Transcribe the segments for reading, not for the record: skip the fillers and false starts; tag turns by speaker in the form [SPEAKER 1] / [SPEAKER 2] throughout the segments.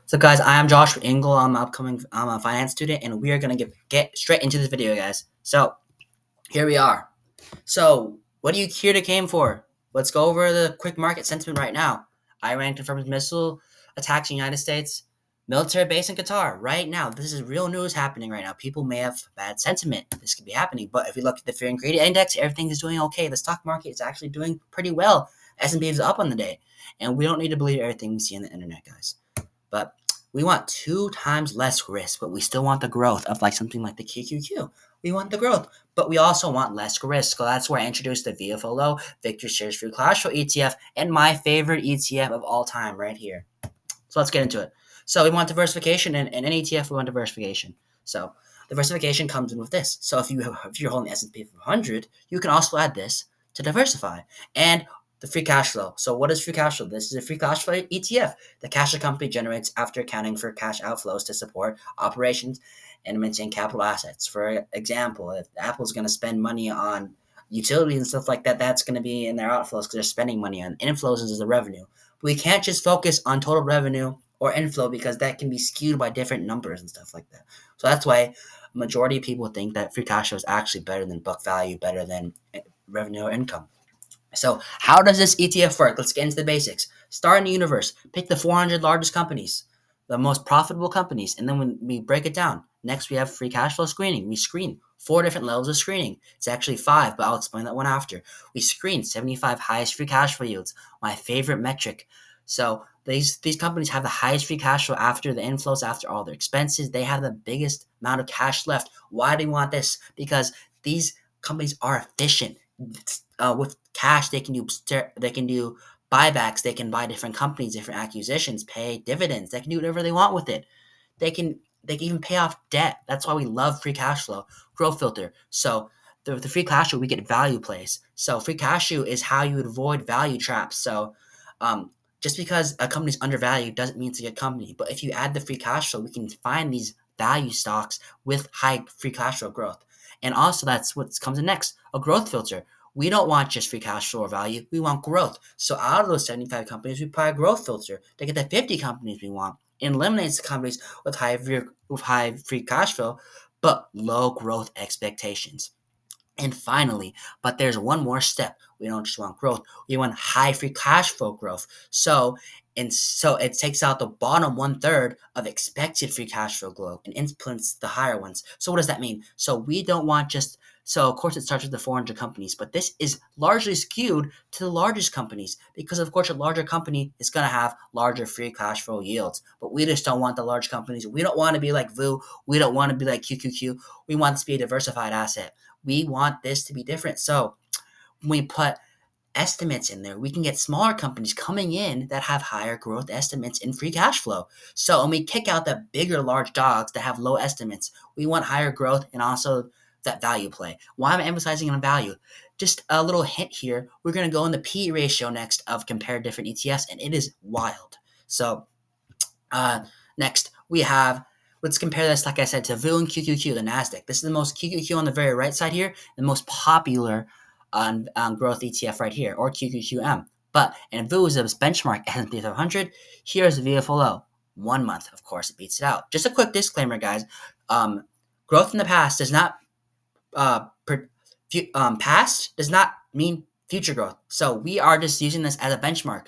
[SPEAKER 1] So guys, I am Josh Engel. I'm a finance student, and we are gonna get straight into this video, guys. So here we are. So what are you here to came for? Let's go over the quick market sentiment right now. Iran confirms missile attacks in the United States, military base in Qatar. Right now, this is real news happening right now. People may have bad sentiment. This could be happening, but if we look at the fear and greed index, everything is doing okay. The stock market is actually doing pretty well. S&P is up on the day, and we don't need to believe everything we see on the internet, guys. But we want 2 times less risk, but we still want the growth of like something like the QQQ. We want the growth, but we also want less risk. So that's where I introduced the VFLO, Victor Shares Free Cash Flow ETF, and my favorite ETF of all time right here. So let's get into it. So we want diversification, and in an ETF, we want diversification. So diversification comes in with this. So if you're holding S&P 500, you can also add this to diversify. And the free cash flow. So what is free cash flow? This is a free cash flow ETF. The cash a company generates after accounting for cash outflows to support operations and maintain capital assets. For example, if Apple is going to spend money on utilities and stuff like that, that's going to be in their outflows because they're spending money on inflows is the revenue. But we can't just focus on total revenue or inflow because that can be skewed by different numbers and stuff like that. So that's why a majority of people think that free cash flow is actually better than book value, better than revenue or income. So how does this ETF work? Let's get into the basics. Start in the universe. Pick the 400 largest companies, the most profitable companies, and then when we break it down. Next, we have free cash flow screening. We screen 4 different levels of screening. It's actually 5, but I'll explain that one after. We screen 75 highest free cash flow yields, my favorite metric. So these companies have the highest free cash flow after the inflows, after all their expenses. They have the biggest amount of cash left. Why do we want this? Because these companies are efficient. With cash, they can do buybacks. They can buy different companies, different acquisitions, pay dividends. They can do whatever they want with it. They can even pay off debt. That's why we love free cash flow. Growth filter. So the free cash flow, we get value plays. So free cash flow is how you would avoid value traps. So just because a company's undervalued doesn't mean it's a good company. But if you add the free cash flow, we can find these value stocks with high free cash flow growth. And also that's what comes in next, a growth filter. We don't want just free cash flow or value. We want growth. So out of those 75 companies, we apply a growth filter to get the 50 companies we want. It eliminates the companies with high free cash flow, but low growth expectations. And finally, but there's one more step. We don't just want growth. We want high free cash flow growth. So it takes out the bottom 1/3 of expected free cash flow growth and implements the higher ones. So what does that mean? So we don't want just so of course it starts with the 400 companies, but this is largely skewed to the largest companies because of course a larger company is going to have larger free cash flow yields. But we just don't want the large companies. We don't want to be like VU. We don't want to be like QQQ. We want this to be a diversified asset. We want this to be different. So when we put estimates in there, we can get smaller companies coming in that have higher growth estimates in free cash flow. So when we kick out the bigger, large dogs that have low estimates, we want higher growth and also that value play. Why am I emphasizing on value? Just a little hint here. We're going to go in the P ratio next of compare different ETFs, and it is wild. So next we have let's compare this, like I said, to VU and QQQ, the NASDAQ. This is the most QQQ on the very right side here, the most popular growth ETF right here, or QQQM. But in VU is a benchmark S&P 500. Here's VFLO. 1 month, of course, it beats it out. Just a quick disclaimer, guys. Growth in the past does not past does not mean future growth. So we are just using this as a benchmark.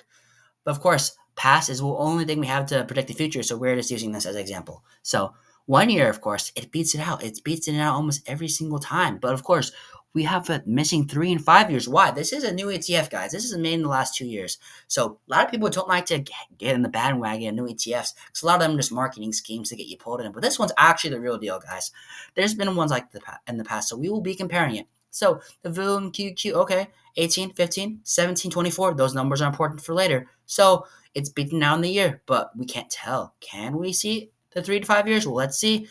[SPEAKER 1] But of course, past is the only thing we have to predict the future, so we're just using this as an example. So 1 year, of course, it beats it out. It beats it out almost every single time. But of course, we have a missing 3 and 5 years. Why? This is a new ETF, guys. This is made in the last 2 years. So a lot of people don't like to get in the bandwagon of new ETFs because a lot of them are just marketing schemes to get you pulled in. But this one's actually the real deal, guys. There's been ones like in the past, so we will be comparing it. So the VU and QQ, okay, 18, 15, 17, 24, those numbers are important for later. So it's beaten out in the year, but we can't tell. Can we see the 3 to 5 years? Well, let's see.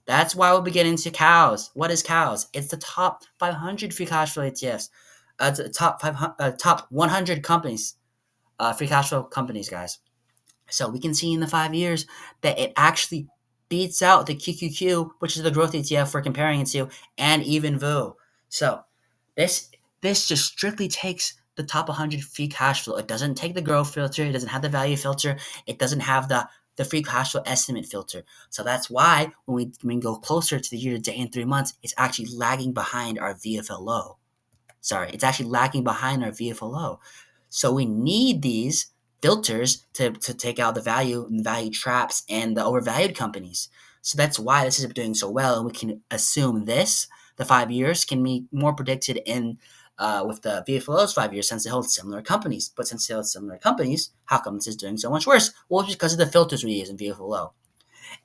[SPEAKER 1] That's why we'll be getting into cows. What is cows? It's the top 500 free cash flow ETFs. It's the top 100 companies, free cash flow companies, guys. So we can see in the 5 years that it actually beats out the QQQ, which is the growth ETF we're comparing it to, and even VU. So this just strictly takes the top 100 free cash flow. It doesn't take the growth filter. It doesn't have the value filter. It doesn't have the the free cash flow estimate filter. So that's why when we go closer to the year to date in 3 months, it's actually lagging behind our VFLO. Sorry, it's actually lagging behind our VFLO. So we need these filters to take out the value traps and the overvalued companies. So that's why this is doing so well, and we can assume the 5 years can be more predicted in with the VFLO's 5 years since they hold similar companies. But since they hold similar companies, how come this is doing so much worse? Well, it's because of the filters we use in VFLO.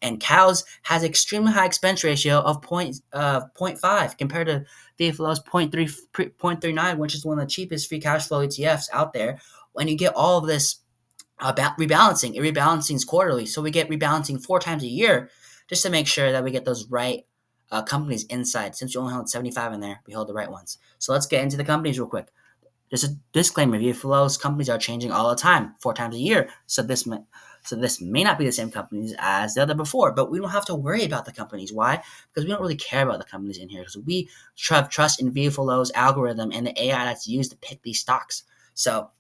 [SPEAKER 1] And cows has extremely high expense ratio of zero point 0.5 compared to VFLO's 0.39, which is one of the cheapest free cash flow ETFs out there. When you get all of this rebalancing, it rebalancing quarterly, so we get rebalancing 4 times a year just to make sure that we get those right companies inside. Since we only hold 75 in there, we hold the right ones. So let's get into the companies real quick. Just a disclaimer: VFLO's companies are changing all the time, 4 times a year. So this may not be the same companies as the other before, but we don't have to worry about the companies. Why? Because we don't really care about the companies in here. Because we have trust in VFLO's algorithm and the AI that's used to pick these stocks. So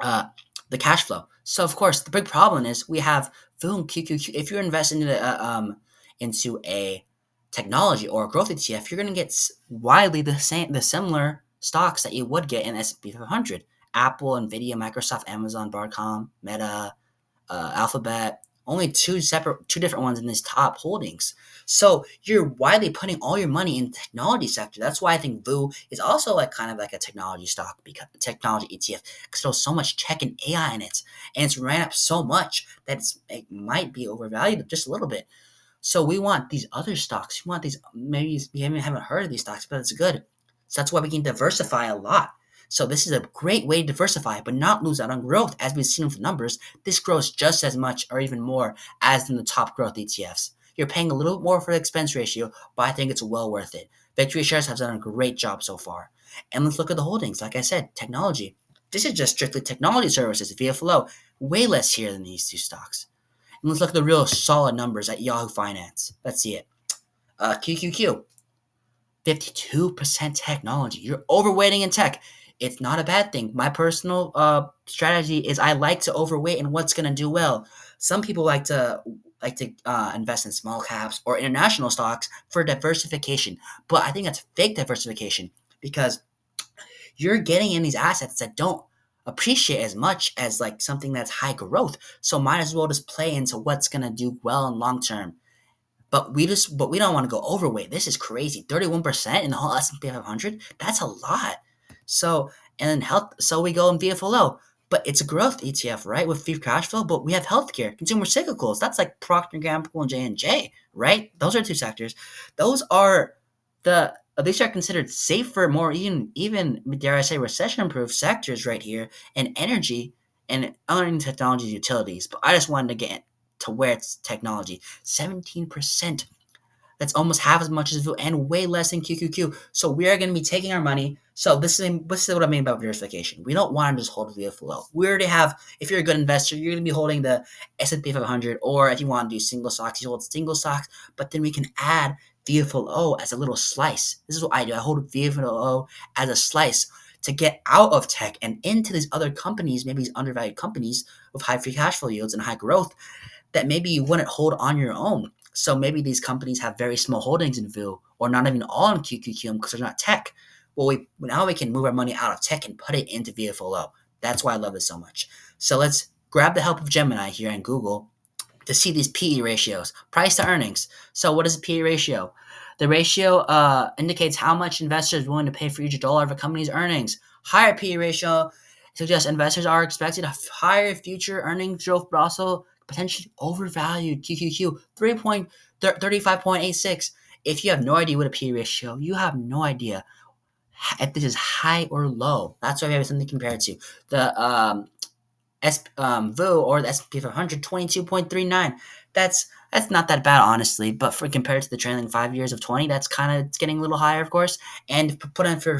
[SPEAKER 1] uh, the cash flow. So of course, the big problem is we have boom QQQ. If you're investing into a technology or a growth ETF, you're going to get widely the similar stocks that you would get in S&P 500. Apple, Nvidia, Microsoft, Amazon, Broadcom, Meta, Alphabet. Only two different ones in these top holdings. So you're widely putting all your money in the technology sector. That's why I think VU is also like kind of like a technology stock, because technology ETF, because there's so much tech and AI in it, and it's ran up so much that it might be overvalued just a little bit. So we want these other stocks. We want these, maybe we haven't heard of these stocks, but it's good. So that's why we can diversify a lot. So this is a great way to diversify, but not lose out on growth. As we've seen with the numbers, this grows just as much or even more as in the top growth ETFs. You're paying a little bit more for the expense ratio, but I think it's well worth it. Victory Shares has done a great job so far. And let's look at the holdings. Like I said, technology. This is just strictly technology services, VFLO. Way less here than these two stocks. And let's look at the real solid numbers at Yahoo Finance. Let's see it. QQQ, 52% technology. You're overweighting in tech. It's not a bad thing. My personal strategy is I like to overweight in what's going to do well. Some people like to invest in small caps or international stocks for diversification, but I think that's fake diversification because you're getting in these assets that don't appreciate as much as like something that's high growth. So might as well just play into what's going to do well in long term. But we don't want to go overweight. This is crazy. 31% in the whole S&P 500. That's a lot. So and health. So we go in VFLO, but it's a growth ETF, right? With free cash flow. But we have healthcare, consumer cyclicals. That's like Procter & Gamble and J&J, right? Those are two sectors. Those are these are considered safer, more even dare I say recession-proof sectors right here, and energy and other technologies, utilities. But I just wanted to get to where it's technology. 17%. That's almost half as much as VU and way less than QQQ. So we are going to be taking our money. So this is what I mean by diversification. We don't want to just hold VFLO. We already have, if you're a good investor, you're going to be holding the S&P 500, or if you want to do single stocks, you hold single stocks, but then we can add VFLO as a little slice. This is what I do. I hold VFLO as a slice to get out of tech and into these other companies, maybe these undervalued companies with high free cash flow yields and high growth that maybe you wouldn't hold on your own. So maybe these companies have very small holdings in VU or not even all in QQQ because they're not tech. Well, now we can move our money out of tech and put it into VFLO. That's why I love it so much. So let's grab the help of Gemini here and Google to see these PE ratios, price to earnings. So what is a PE ratio? The ratio indicates how much investors are willing to pay for each dollar of a company's earnings. Higher PE ratio suggests investors are expected to higher future earnings growth, but also potentially overvalued. QQQ 35.86. If you have no idea what a PE ratio, you have no idea if this is high or low. That's why we have something to compare it to. The VU or the S&P 500, 22.39. That's not that bad, honestly, but for compared to the trailing 5 years of 20, that's kind of, it's getting a little higher, of course. And put into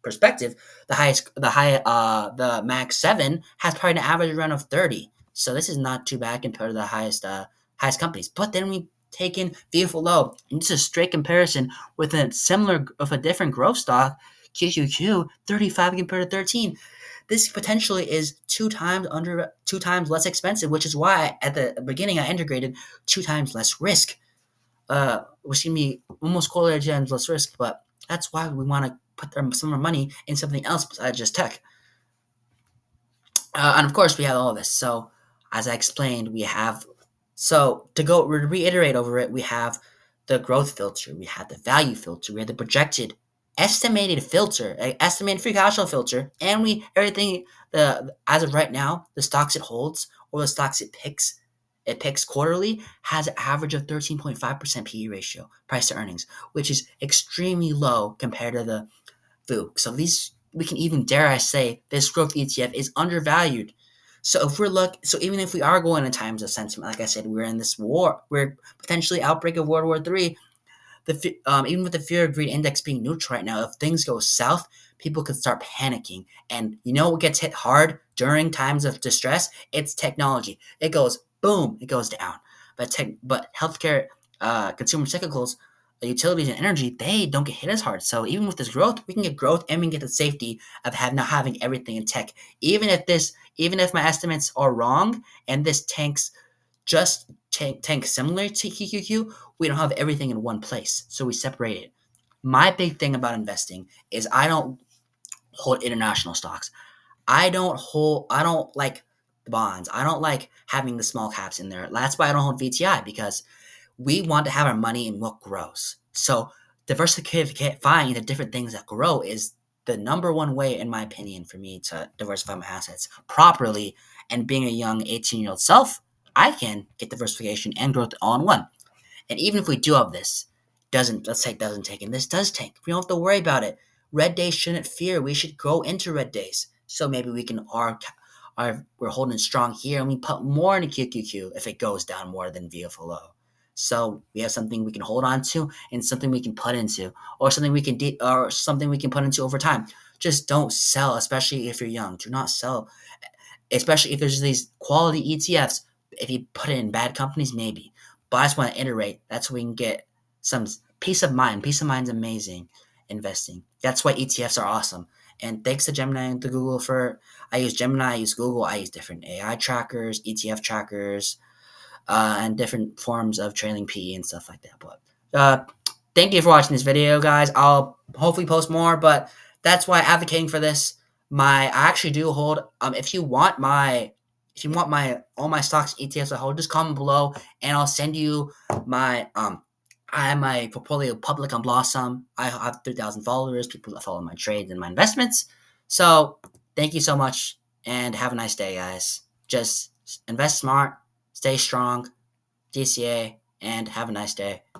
[SPEAKER 1] perspective, the Max 7 has probably an average run of 30. So this is not too bad compared to the highest companies. But then we take in VFLO, and it's a straight comparison with a different growth stock, QQQ, 35 compared to 13. this potentially is two times less expensive, which is why at the beginning I integrated two times less risk. Which can be almost correlated to times less risk, but that's why we want to put some of our money in something else besides just tech. And of course, we have all of this. So, as I explained, we have. So, to go reiterate over it, we have the growth filter, we have the value filter, we have the projected estimated filter, estimated free cash flow filter, and we everything the as of right now, the stocks it holds or the stocks it picks quarterly has an average of 13.5% PE ratio, price to earnings, which is extremely low compared to the so these we can even dare I say this growth ETF is undervalued. So even if we are going in times of sentiment, like I said, we're in this war, we're potentially outbreak of World War III. Even with the fear of greed index being neutral right now, if things go south, people could start panicking. And you know what gets hit hard during times of distress? It's technology. It goes boom, it goes down. But healthcare, consumer cyclicals, utilities and energy, they don't get hit as hard. So even with this growth, we can get growth and we can get the safety of not having everything in tech. Even if my estimates are wrong and this tank similar to QQQ, we don't have everything in one place. So we separate it. My big thing about investing is I don't hold international stocks. I don't like the bonds. I don't like having the small caps in there. That's why I don't hold VTI, because we want to have our money in what grows. So diversifying into different things that grow is the number one way, in my opinion, for me to diversify my assets properly. And being a young 18-year-old self, I can get diversification and growth all in one. And even if we do have this, let's say it doesn't take, and this does take, we don't have to worry about it. Red days shouldn't fear. We should go into red days. So maybe we can we're holding strong here and we put more into QQQ if it goes down more than VFLO. So we have something we can hold on to and something we can put into, or something we can put into over time. Just don't sell, especially if you're young. Do not sell, especially if there's these quality ETFs. If you put it in bad companies, maybe. But I just want to iterate. That's where we can get some peace of mind. Peace of mind is amazing investing. That's why ETFs are awesome. And thanks to Gemini and to Google I use Gemini, I use Google, I use different AI trackers, ETF trackers, and different forms of trailing PE and stuff like that. But thank you for watching this video, guys. I'll hopefully post more, but that's why advocating for this. I actually do hold. If you want my all my stocks ETFs I hold, just comment below, and I'll send you my I have my portfolio public on Blossom. I have 3,000 followers, people that follow my trades and my investments. So thank you so much, and have a nice day, guys. Just invest smart, stay strong, DCA, and have a nice day.